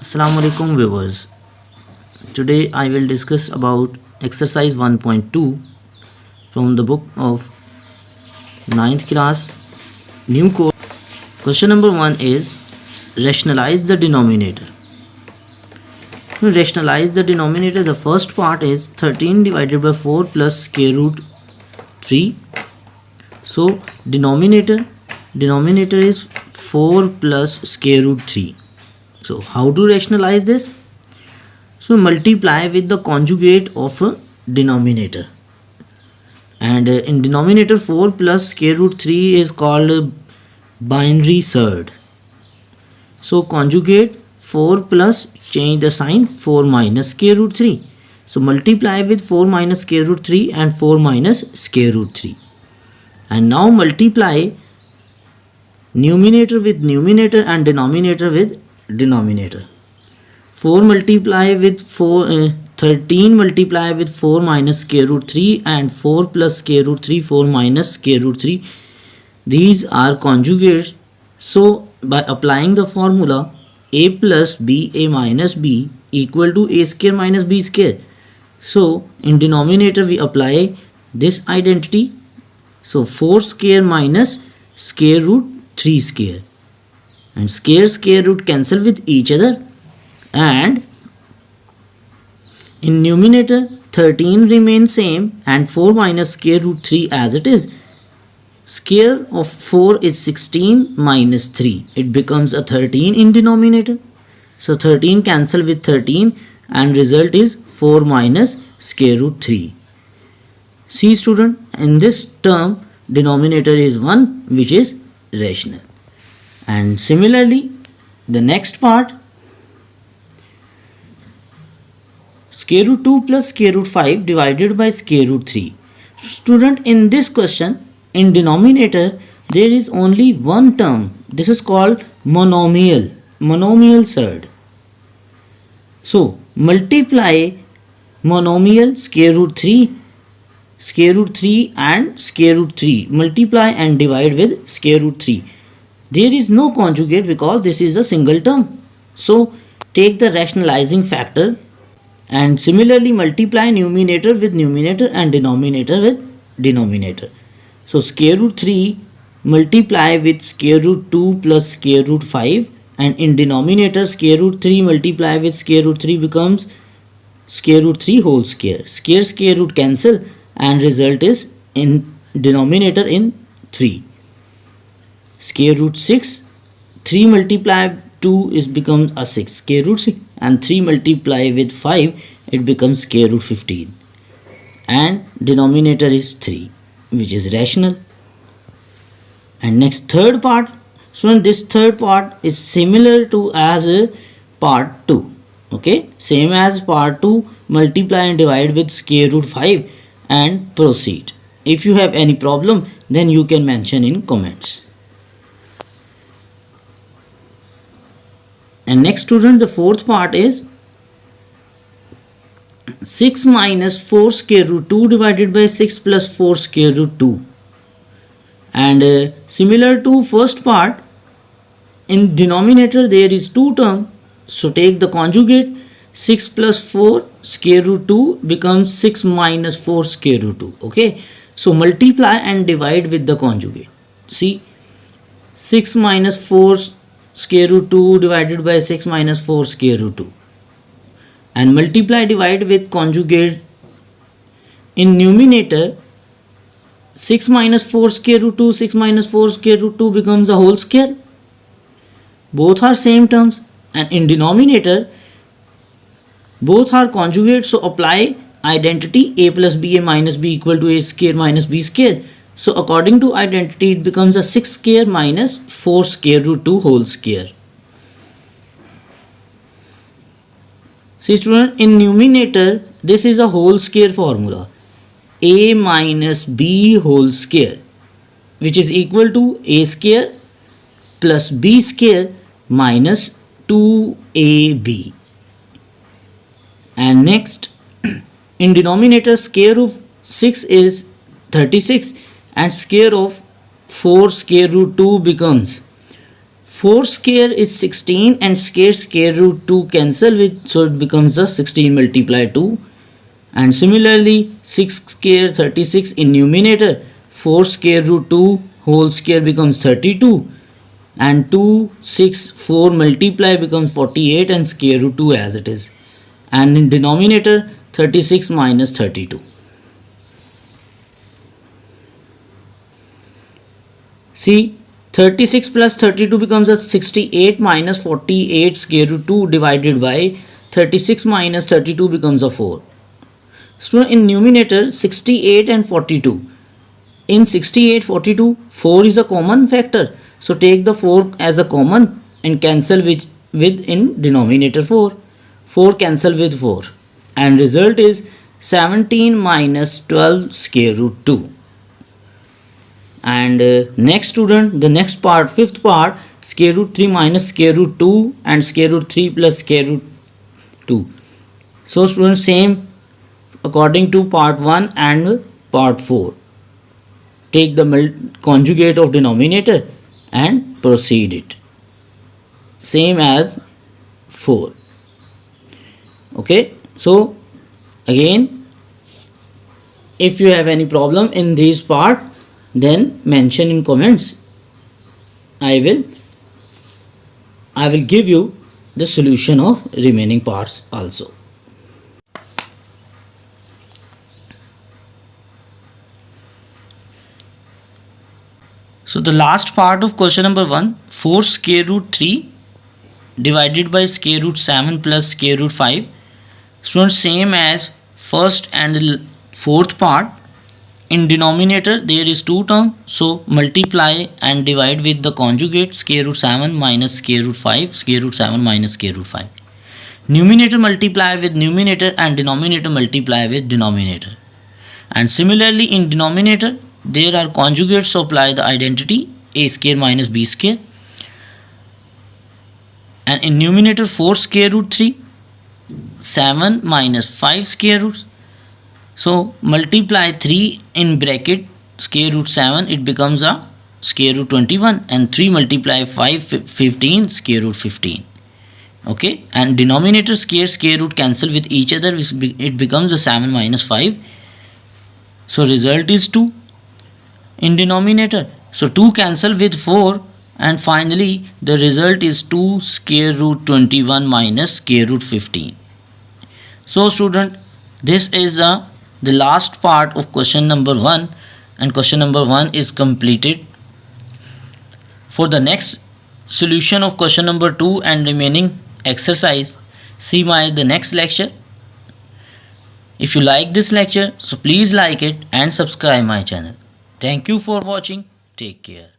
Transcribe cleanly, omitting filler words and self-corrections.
Assalamu alaikum viewers. Today I will discuss about exercise 1.2 from the book of 9th class new course. Question number 1 is rationalize the denominator. To rationalize the denominator, the first part is 13 divided by 4 plus square root 3. So denominator is 4 plus square root 3. So how to rationalize this? So multiply with the conjugate of a denominator, and in denominator 4 plus square root 3 is called a binary surd. So conjugate 4 plus, change the sign, 4 minus square root 3. So multiply with 4 minus square root 3 and 4 minus square root 3. And now multiply numerator with numerator and denominator with denominator. 4 multiply with 13 multiply with 4 minus square root 3 and 4 plus square root 3, 4 minus square root 3. These are conjugates. So by applying the formula a plus b, a minus b equal to a square minus b square. So in denominator we apply this identity. So 4 square minus square root 3 square, and square root cancel with each other, and in numerator 13 remains same and 4 minus square root 3 as it is. Square of 4 is 16 minus 3. It becomes a 13 in denominator. So 13 cancel with 13 and result is 4 minus square root 3. See student, in this term denominator is 1, which is rational. And similarly the next part, square root 2 plus square root 5 divided by square root 3. Student, in this question, in denominator there is only one term. This is called monomial surd. So multiply monomial square root 3 and square root 3. Multiply and divide with square root 3. There is no conjugate because this is a single term. So take the rationalizing factor and similarly multiply numerator with numerator and denominator with denominator. So square root 3 multiply with square root 2 plus square root 5, and in denominator square root 3 multiply with square root 3 becomes square root 3 whole square. Square root cancel and result is in denominator in 3. Square root 6, 3 multiply 2 is becomes a 6 square root 6, and 3 multiply with 5 it becomes square root 15, and denominator is 3, which is rational. And next third part, so this third part is similar to as part 2. Okay, same as part 2, multiply and divide with square root 5 and proceed. If you have any problem, then you can mention in comments. And next student, the fourth part is 6 minus 4 square root 2 divided by 6 plus 4 square root 2. And similar to first part, in denominator there is two terms. So take the conjugate. 6 plus 4 square root 2 becomes 6 minus 4 square root 2. Okay, so multiply and divide with the conjugate. See, 6 minus 4 square root 2 divided by 6 minus 4 square root 2, and multiply divide with conjugate. In numerator 6 minus 4 square root 2, 6 minus 4 square root 2 becomes a whole square. Both are same terms. And in denominator both are conjugate, so apply identity a plus b, a minus b equal to a square minus b square. So according to identity it becomes a 6 square minus 4 square root 2 whole square. See student, in numerator this is a whole square formula, a minus b whole square, which is equal to a square plus b square minus 2ab. And next, in denominator square of 6 is 36 and square of 4 square root 2 becomes 4 square is 16 and square root 2 cancel with, so it becomes the 16 multiply 2. And similarly 6 square 36 in numerator, 4 square root 2 whole square becomes 32, and 2 6 4 multiply becomes 48 and square root 2 as it is, and in denominator 36 minus 32. See, 36 plus 32 becomes a 68 minus 48 square root 2 divided by 36 minus 32 becomes a 4. So in numerator 68 and 42. In 68, 42, 4 is a common factor. So take the 4 as a common and cancel with in denominator 4. 4 cancel with 4. And result is 17 minus 12 square root 2. And next student, the next part, fifth part, square root 3 minus square root 2 and square root 3 plus square root 2. So students, same according to part 1 and part 4. Take the conjugate of denominator and proceed it. Same as 4. Okay. So again, if you have any problem in this part, then mention in comments. I will give you the solution of remaining parts also. So the last part of question number 1, 4 square root 3 divided by square root 7 plus square root 5. Students, same as first and fourth part. In denominator there is 2 terms, so multiply and divide with the conjugate square root 7 minus square root 5, square root 7 minus square root 5. Numerator multiply with numerator and denominator multiply with denominator. And similarly in denominator there are conjugates, so apply the identity a square minus b square. And in numerator 4 square root 3, 7 minus 5 square root. So multiply 3 in bracket square root 7, it becomes a square root 21, and 3 multiply 5, 15, square root 15. Okay, and denominator square root cancel with each other, it becomes a 7 minus 5. So result is 2 in denominator. So 2 cancel with 4, and finally the result is 2 square root 21 minus square root 15. So student, this is the last part of question number 1, and question number 1 is completed. For the next solution of question number 2 and remaining exercise, see the next lecture. If you like this lecture, so please like it and subscribe my channel. Thank you for watching. Take care.